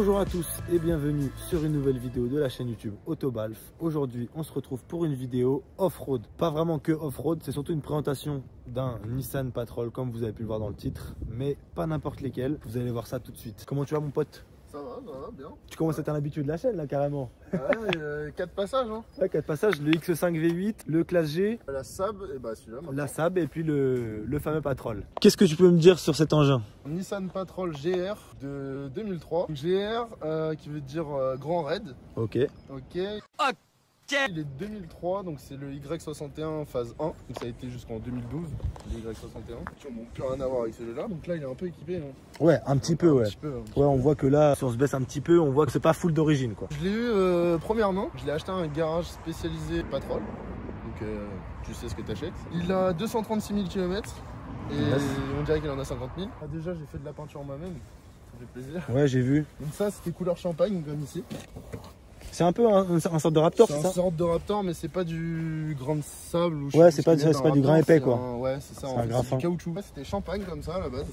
Bonjour à tous et bienvenue sur une nouvelle vidéo de la chaîne YouTube Autobalf. Aujourd'hui on se retrouve pour une vidéo off-road. Pas vraiment que off-road, c'est surtout une présentation d'un Nissan Patrol comme vous avez pu le voir dans le titre, mais pas n'importe lesquels. Vous allez voir ça tout de suite. Comment tu vas mon pote? Ça va, bien. Tu commences à être un habitué de la chaîne là carrément. Ouais, 4 passages hein. Ouais, 4 passages, le X5 V8, le Classe G, La Saab, et bah celui-là la Saab et puis le fameux Patrol. Qu'est-ce que tu peux me dire sur cet engin? Nissan Patrol GR de 2003. GR qui veut dire Grand Raid. Ok. Ok. Il est 2003, donc c'est le Y61 phase 1. Donc ça a été jusqu'en 2012, le Y61. Qui n'ont plus rien à voir avec celui-là. Donc là il est un peu équipé. Hein. Ouais, un petit peu, ouais. Petit peu. Ouais, on voit que là, si on se baisse un petit peu, on voit que c'est pas full d'origine quoi. Je l'ai eu premièrement. Je l'ai acheté à un garage spécialisé Patrol. Donc tu sais ce que tu achètes. Il a 236 000 km. Et on dirait qu'il en a 50 000. Ah, déjà j'ai fait de la peinture moi-même. Ça fait plaisir. Ouais, j'ai vu. Donc ça c'était couleur champagne comme ici. C'est un peu un sorte de Raptor, c'est ça? C'est une sorte de Raptor, mais c'est pas du grain de sable. Ou ouais, c'est pas du grain épais quoi. Ouais, c'est ça. C'est un grain fin. Du caoutchouc. C'était champagne comme ça à la base.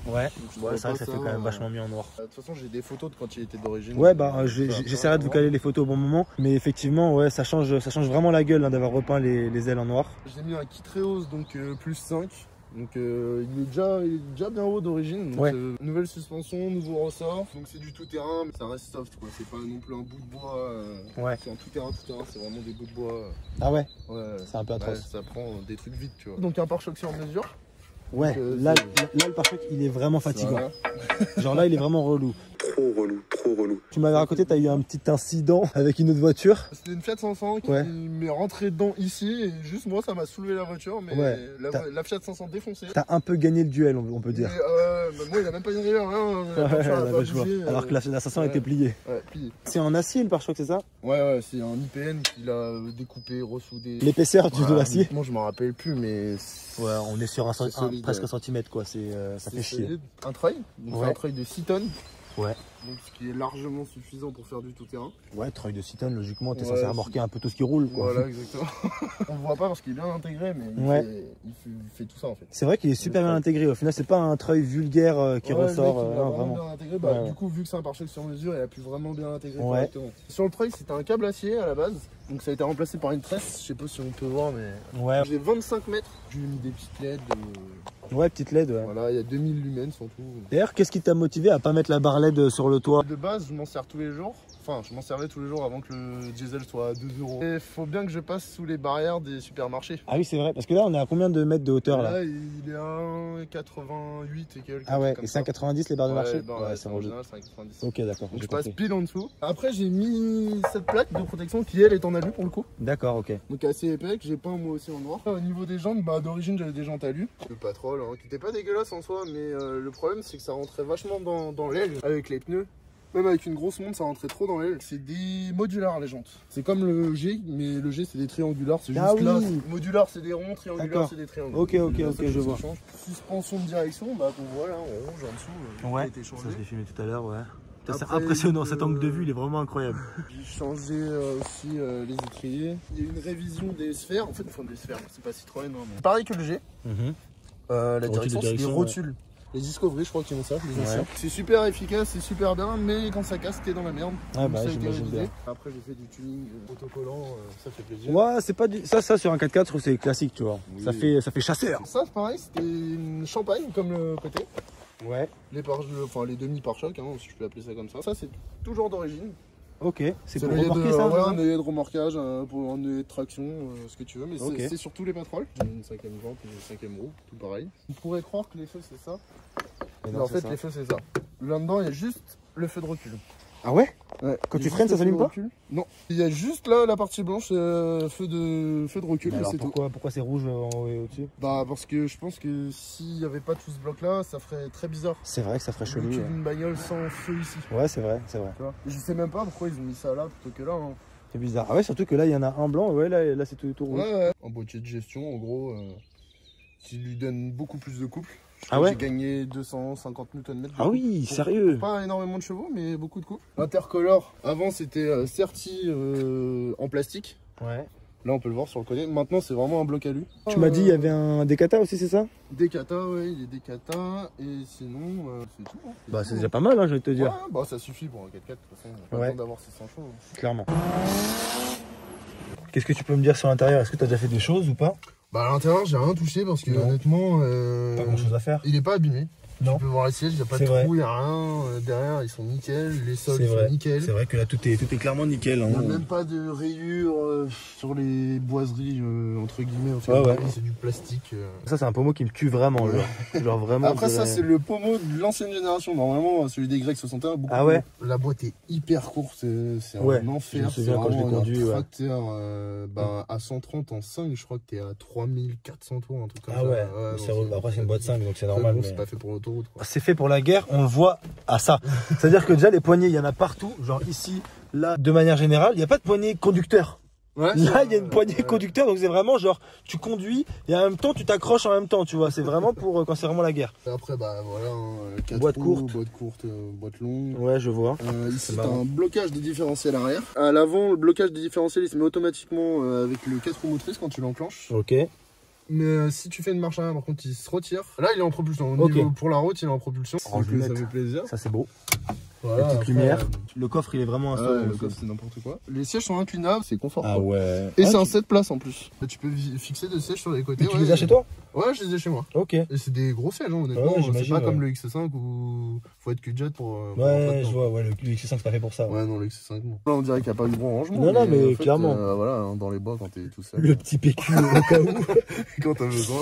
Ouais, ouais c'est vrai que ça fait quand même vachement mieux en noir. De toute façon, j'ai des photos de quand il était d'origine. Ouais, bah j'essaierai de vous caler les photos au bon moment. Mais effectivement, ouais, ça change vraiment la gueule hein, d'avoir repeint les ailes en noir. J'ai mis un kit Reos, donc plus 5. Donc il est déjà bien haut d'origine. Ouais. Nouvelle suspension, nouveau ressort. Donc c'est du tout terrain, mais ça reste soft quoi. C'est pas non plus un bout de bois. Ouais. C'est un tout terrain, c'est vraiment des bouts de bois. Ah ouais. Ouais. C'est un peu atroce. Ouais, ça prend des trucs vite, tu vois. Donc un pare-choc sur mesure. Ouais, là le pare-choc il est vraiment fatigant. Voilà. Genre là il est vraiment relou. Trop relou. Tu m'avais raconté, tu as eu un petit incident avec une autre voiture. C'était une Fiat 500 qui m'est rentrée dedans ici et juste moi ça m'a soulevé la voiture, mais la Fiat 500 défoncée. T'as un peu gagné le duel, on peut dire. Moi il a même pas gagné rien, alors que la 500 était pliée. Ouais, pliée. C'est en acier le pare-choc, c'est ça? Ouais, c'est un IPN qu'il a découpé, ressoudé. L'épaisseur de l'acier? Moi je m'en rappelle plus, mais ouais, on est sur presque un centimètre quoi, ça fait chier. Un treuil, donc c'est un treuil de 6 tonnes. Ouais. Donc ce qui est largement suffisant pour faire du tout-terrain. Ouais, treuil de 6 tonnes, logiquement, t'es censé remorquer un peu tout ce qui roule quoi. Voilà, exactement. On le voit pas parce qu'il est bien intégré, mais il fait tout ça en fait. C'est vrai qu'il est super bien intégré. Au final, c'est pas un treuil vulgaire qui ressort. Vraiment bien intégré. Du coup, vu que c'est un pare-choc sur mesure, il a pu vraiment bien intégrer correctement. Sur le treuil, c'était un câble acier à la base. Donc ça a été remplacé par une tresse. Je sais pas si on peut voir, mais j'ai 25 mètres. J'ai mis des petites LED. Ouais, petite LED, ouais. Voilà, il y a 2000 lumens en tout. D'ailleurs, qu'est-ce qui t'a motivé à pas mettre la barre LED sur le toit? De base, je m'en sers tous les jours. Enfin, je m'en servais tous les jours avant que le diesel soit à 2 €. Et il faut bien que je passe sous les barrières des supermarchés. Ah oui, c'est vrai. Parce que là, on est à combien de mètres de hauteur là? Là, il est à 1,88 et quelques. Ah ouais, et 5,90 les barres de marché? Ouais, c'est relou. 5,90. Ok, d'accord. Je passe pile en dessous. Après, j'ai mis cette plaque de protection qui, elle, est en alu pour le coup. D'accord, ok. Donc assez épais, que j'ai peint moi aussi en noir. Au niveau des jantes, d'origine, j'avais des jantes alu. Le Patrol, qui était pas dégueulasse en soi, mais le problème, c'est que ça rentrait vachement dans l'aile avec les pneus. Même avec une grosse montre, ça rentrait trop dans l'aile. C'est des modulars les jantes. C'est comme le G, mais le G c'est des triangulaires. C'est juste là. Modular c'est des ronds, triangulaires c'est des triangles. Ok, je vois. Suspension de direction, qu'on voit là en rouge en dessous. Ouais, ça je l'ai filmé tout à l'heure, ouais. C'est impressionnant, cet angle de vue il est vraiment incroyable. J'ai changé aussi les étriers. Il y a une révision des sphères. En fait, des sphères, c'est pas Citroën. Non, mais... Pareil que le G. La direction, c'est des rotules. Les Discovery, je crois qu'ils ont ça, les anciens. C'est super efficace, c'est super bien, mais quand ça casse, t'es dans la merde. Ah bah, j'imagine bien. Après, j'ai fait du tuning autocollant, ça fait plaisir. Ouais, c'est pas du... ça sur un 4x4, je trouve c'est classique, tu vois. Oui. Ça fait chasseur. Ça, c'est pareil, c'était une champagne comme le côté. Ouais. Les demi-pare-chocs, si je peux appeler ça comme ça. Ça, c'est toujours d'origine. Ok, c'est pour remorquer ça? Ouais, un œillet de remorquage, un œillet de traction, ce que tu veux, mais c'est sur tous les Patrols. J'ai une 5ème jambe, une 5ème roue, tout pareil. On pourrait croire que les feux c'est ça. Mais en fait, les feux c'est ça. Là-dedans, il y a juste le feu de recul. Ah ouais? Quand tu freines, ça s'allume pas? Non. Il y a juste là la partie blanche, feu de recul. Mais alors pourquoi c'est rouge en haut et au-dessus? Parce que je pense que s'il n'y avait pas tout ce bloc là, ça ferait très bizarre. C'est vrai que ça ferait chelou. Une bagnole sans feu ici. Ouais, c'est vrai. Je sais même pas pourquoi ils ont mis ça là plutôt que là. C'est bizarre. Ah ouais, surtout que là il y en a un blanc, ouais, là c'est tout rouge. Ouais. Un boîtier de gestion en gros, qui lui donne beaucoup plus de couple. J'ai gagné 250 Nm. Ah oui, sérieux? Pas énormément de chevaux, mais beaucoup de coups. Intercolor, avant c'était serti en plastique. Ouais. Là, on peut le voir sur le côté. Maintenant, c'est vraiment un bloc alu. Tu m'as dit il y avait un Decata aussi, c'est ça? Decata, ouais, il est Decata. Et sinon, c'est tout. Hein. Bah, c'est déjà pas mal, hein, je vais te dire. Ouais, bah, ça suffit pour un 4x4. De toute façon, pas besoin d'avoir 600 chevaux. Clairement. Qu'est-ce que tu peux me dire sur l'intérieur? Est-ce que tu as déjà fait des choses ou pas? Bah, à l'intérieur, j'ai rien touché parce que honnêtement. Pas grand chose à faire. Il est pas abîmé. Non. Tu peux voir les sièges, il n'y a pas de trou, il n'y a rien. Derrière, ils sont nickel. Les sols sont nickel. C'est vrai que là, tout est clairement nickel. Hein. Il n'y a même pas de rayures sur les boiseries, entre guillemets. C'est du plastique. Ça, c'est un pommeau qui me tue vraiment. Genre vraiment. Après, ça, c'est le pommeau de l'ancienne génération. Normalement, celui des Grecs 61. Beaucoup ah ouais. La boîte est hyper courte. C'est un enfer. Je me souviens quand je l'ai conduit. Un tracteur à 130 en 5, je crois que tu es à 3400 tours, un truc comme ça. Ah ouais. Après, c'est une boîte 5, donc c'est normal. C'est pas fait pour l'autoroute. C'est fait pour la guerre, on le voit à ça. C'est-à-dire que déjà, les poignées, il y en a partout. Genre ici, là, de manière générale, il n'y a pas de poignée conducteur. Ouais, là, il y a une poignée conducteur, donc c'est vraiment genre, tu conduis et en même temps, tu t'accroches en même temps, tu vois. C'est vraiment pour quand c'est vraiment la guerre. Et après, bah voilà, boîte courte, boîte longue. Ouais, je vois. Ici, t'as un blocage des différentiels arrière. À l'avant, le blocage des différentiels, il se met automatiquement avec le 4 roues motrices quand tu l'enclenches. Ok. Mais si tu fais une marche arrière, par contre, il se retire. Là, il est en propulsion. Au niveau, pour la route, il est en propulsion. Oh, ça fait plaisir. Ça, c'est beau. Voilà, les petites lumières. Le coffre, il est vraiment le coffre, c'est n'importe quoi. Les sièges sont inclinables, c'est confortable. Ah ouais. Et c'est un 7 places en plus. Là, tu peux fixer des sièges sur les côtés. Mais tu les as chez toi? Ouais, je les ai chez moi. Ok. Et c'est des gros sièges, hein, honnêtement. C'est pas comme le XC5 où faut être cul-jet pour. Ouais, je vois, le XC5 c'est pas fait pour ça. Ouais, non, le XC5, non. Là, on dirait qu'il n'y a pas de gros rangement. Non, mais clairement. Voilà, dans les bois quand t'es tout seul. Le petit PQ au cas où. Quand t'as besoin.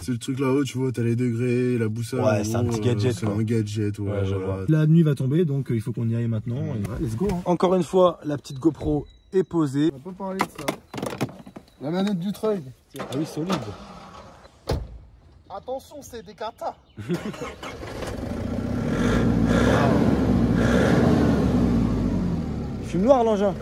C'est le truc là-haut, tu vois, t'as les degrés, la boussole. Ouais, c'est un petit gadget. C'est un gadget, ouais, je vois. La nuit va tomber, donc il faut qu'on y aille maintenant. Et let's go. Hein. Encore une fois, la petite GoPro est posée. On va pas parler de ça. La manette du treuil. Ah oui, solide. Attention, c'est des katas. Fume noir l'engin.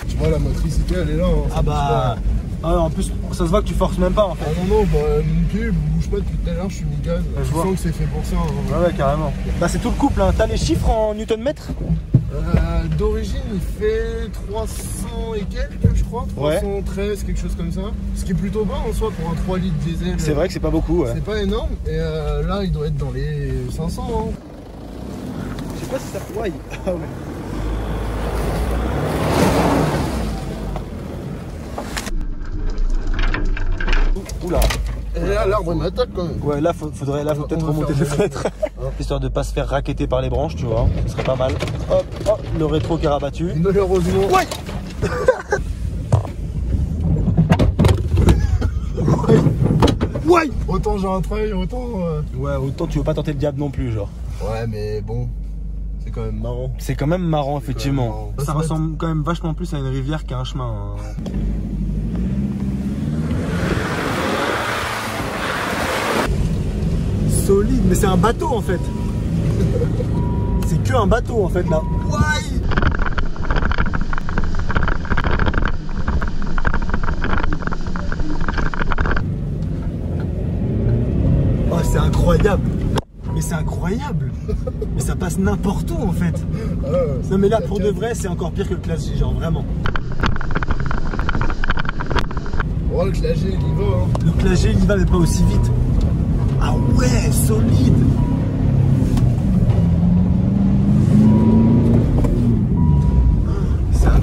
Tu vois la motricité elle est là. Hein, ah bah. Ah, en plus, ça se voit que tu forces même pas en fait. Ah non, bah mon pied bouge pas depuis tout à l'heure, je suis mis gaz. Je sens que c'est fait pour ça. Hein. Ouais, carrément. Bah, c'est tout le couple. Hein. T'as les chiffres en Newton-mètre? D'origine, il fait 300 et quelques, je crois. 313, quelque chose comme ça. Ce qui est plutôt bas en soi pour un 3 litres diesel. C'est vrai que c'est pas beaucoup. Ouais. C'est pas énorme. Et là, il doit être dans les 500. Hein. Je sais pas si ça. Ouais. Ah ouais. Oula. Et là, l'arbre m'attaque quand même. Ouais, là, faudrait peut-être remonter les fenêtres. Histoire de pas se faire racketter par les branches, tu vois. Ce serait pas mal. Hop, hop, le rétro qui est rabattu. Malheureusement. Ouais. Ouais. Autant j'ai un treuil, autant. Ouais, autant tu veux pas tenter le diable non plus, genre. Ouais, mais bon. C'est quand même marrant. C'est quand même marrant, effectivement. Ça ressemble quand même vachement plus à une rivière qu'à un chemin. Hein. Solide, mais c'est un bateau en fait. C'est que un bateau en fait là. Ouais. Oh, c'est incroyable. Mais c'est incroyable. Mais ça passe n'importe où en fait. Non mais là pour de vrai c'est encore pire que le Classe G, genre vraiment. Oh, le Classe G il y va hein. Le Classe G il y va mais pas aussi vite. Ah ouais, solide. Ça.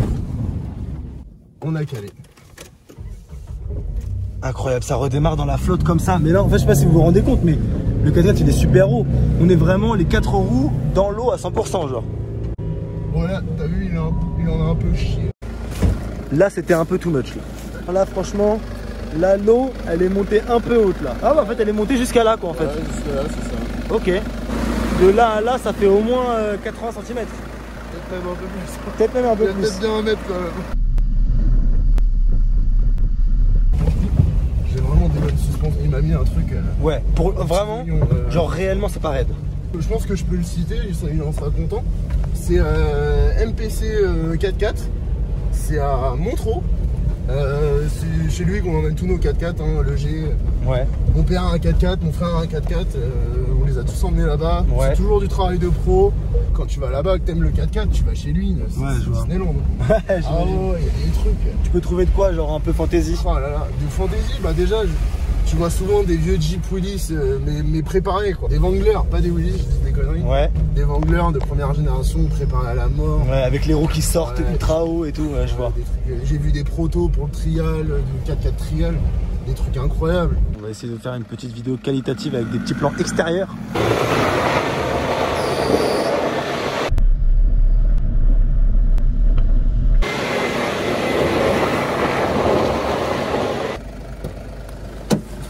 On a calé. Incroyable, ça redémarre dans la flotte comme ça. Mais là, en fait, je sais pas si vous vous rendez compte, mais le 4x4 il est super haut. On est vraiment les 4 roues dans l'eau à 100%, genre. Voilà, t'as vu, il en a un peu chié. Là, c'était un peu too much. Là, franchement, là, l'eau, elle est montée un peu haute là. Ah bah en fait, elle est montée jusqu'à là, quoi, en fait. Ouais, jusqu'à là, c'est ça. Ok. De là à là, ça fait au moins 80 cm. Peut-être même un peu plus. Peut-être même un peu plus. Peut-être bien un mètre quand même. J'ai vraiment des bonnes suspensions. Il m'a mis un truc. Ouais, pour vraiment, genre réellement, c'est pas raide. Je pense que je peux le citer, il en sera content. C'est MPC 4x4. C'est à Montreux. Je chez lui qu'on emmène tous nos 4x4, hein, le G. Ouais. Mon père a un 4x4, mon frère a un 4x4, on les a tous emmenés là-bas. Ouais. C'est toujours du travail de pro. Quand tu vas là-bas, que t'aimes le 4x4, tu vas chez lui. Ouais, je vois. Disneyland. Ouais, Ah ouais, il y a des trucs. Tu peux trouver de quoi, genre un peu fantasy? Oh là là, de fantasy, bah déjà, tu vois souvent des vieux Jeep Willys, mais préparés quoi. Des Wrangler, pas des Willys, je dis des conneries. Ouais. Des Wrangler de première génération, préparés à la mort. Ouais, avec les roues qui sortent Ouais. ultra haut et tout, ouais, je vois. J'ai vu des protos pour le trial, du 4x4 trial, des trucs incroyables. On va essayer de faire une petite vidéo qualitative avec des petits plans extérieurs.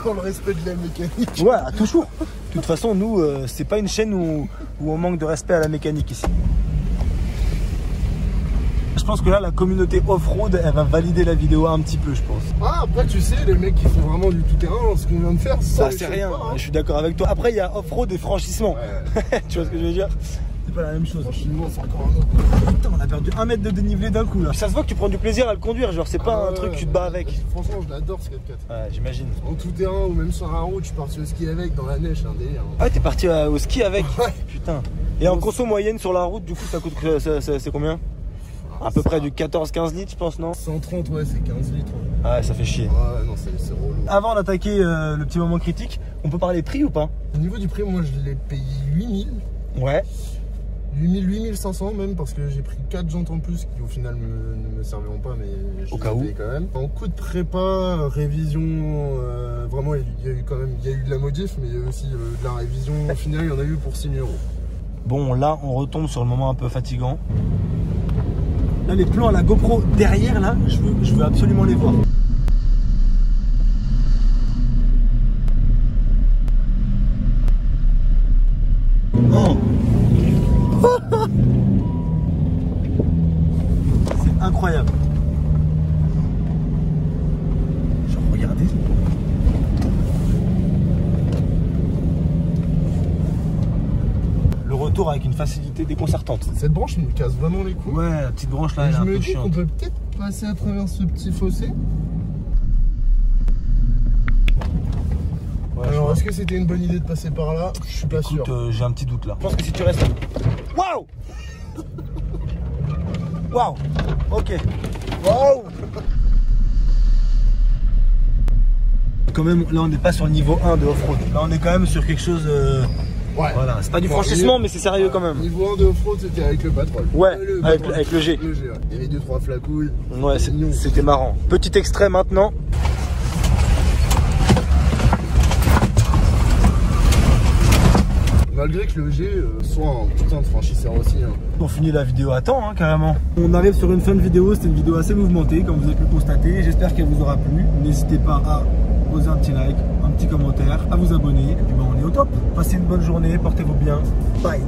Dans le respect de la mécanique. Ouais, toujours. De toute façon, nous, c'est pas une chaîne où on manque de respect à la mécanique ici. Je pense que là, la communauté off-road, elle va valider la vidéo un petit peu, je pense. Ah, après, tu sais, les mecs qui font vraiment du tout-terrain, ce qu'on vient de faire, Ça, c'est rien, pas, hein. je suis d'accord avec toi. Après, il y a off-road et franchissement. Ouais. Tu vois ce que je veux dire? C'est pas la même chose. Franchement, c'est encore un autre. Putain, on a perdu 1 mètre de dénivelé d'un coup là. Ça se voit que tu prends du plaisir à le conduire, genre c'est pas un truc que tu te bats avec. Franchement, je l'adore ce 4x4. Ouais, j'imagine. En tout terrain ou même sur la route, je suis parti au ski avec, dans la neige, c'est un délire. Ah ouais, t'es parti au ski avec? Ouais. Putain. Et en conso moyenne sur la route, du coup, ça coûte c'est combien? À peu près du 14-15 litres, je pense, non? 130, ouais, c'est 15 litres. Ah ouais, ça fait chier. Ouais, non, c'est relou. Avant d'attaquer le petit moment critique, on peut parler prix ou pas? Au niveau du prix, moi, je l'ai payé 8000. Ouais. 8500 même, parce que j'ai pris 4 jantes en plus qui au final ne me serviront pas, mais je Au les cas ai où. payées quand même. En coup de prépa, révision, vraiment il y a eu quand même, il y a eu de la modif, mais il y a eu aussi de la révision. Au final, il y en a eu pour 6 000 euros. Bon, là, on retombe sur le moment un peu fatigant. Là, les plans à la GoPro derrière, là, je veux absolument les voir. Oh. C'est incroyable. Genre, regardez. Le retour avec une facilité déconcertante. Cette branche me casse vraiment les couilles. Ouais, la petite branche là, elle est je un me peu dis qu'on chiante. peut peut-être passer à travers ce petit fossé. Ouais, Alors, est-ce que c'était une bonne idée de passer par là? Je suis pas sûr. Écoute, j'ai un petit doute là. Je pense que si tu restes... Waouh. Waouh. Ok. Waouh. Quand même, là on n'est pas sur le niveau 1 de off-road. Là on est quand même sur quelque chose... Ouais. Voilà, c'est pas du franchissement, mais c'est sérieux quand même. Niveau 1 de off-road, c'était avec le Patrol. Ouais, avec Patrol. le G. Le G, ouais. Il y avait 2-3 flacouilles. Ouais, c'était marrant. Petit extrait maintenant. Malgré que le G soit un putain de franchisseur aussi. Hein. On finit la vidéo à temps, hein, carrément. On arrive sur une fin de vidéo, c'était une vidéo assez mouvementée, comme vous avez pu le constater. J'espère qu'elle vous aura plu. N'hésitez pas à poser un petit like, un petit commentaire, à vous abonner. Et puis ben, on est au top. Passez une bonne journée, portez-vous bien. Bye.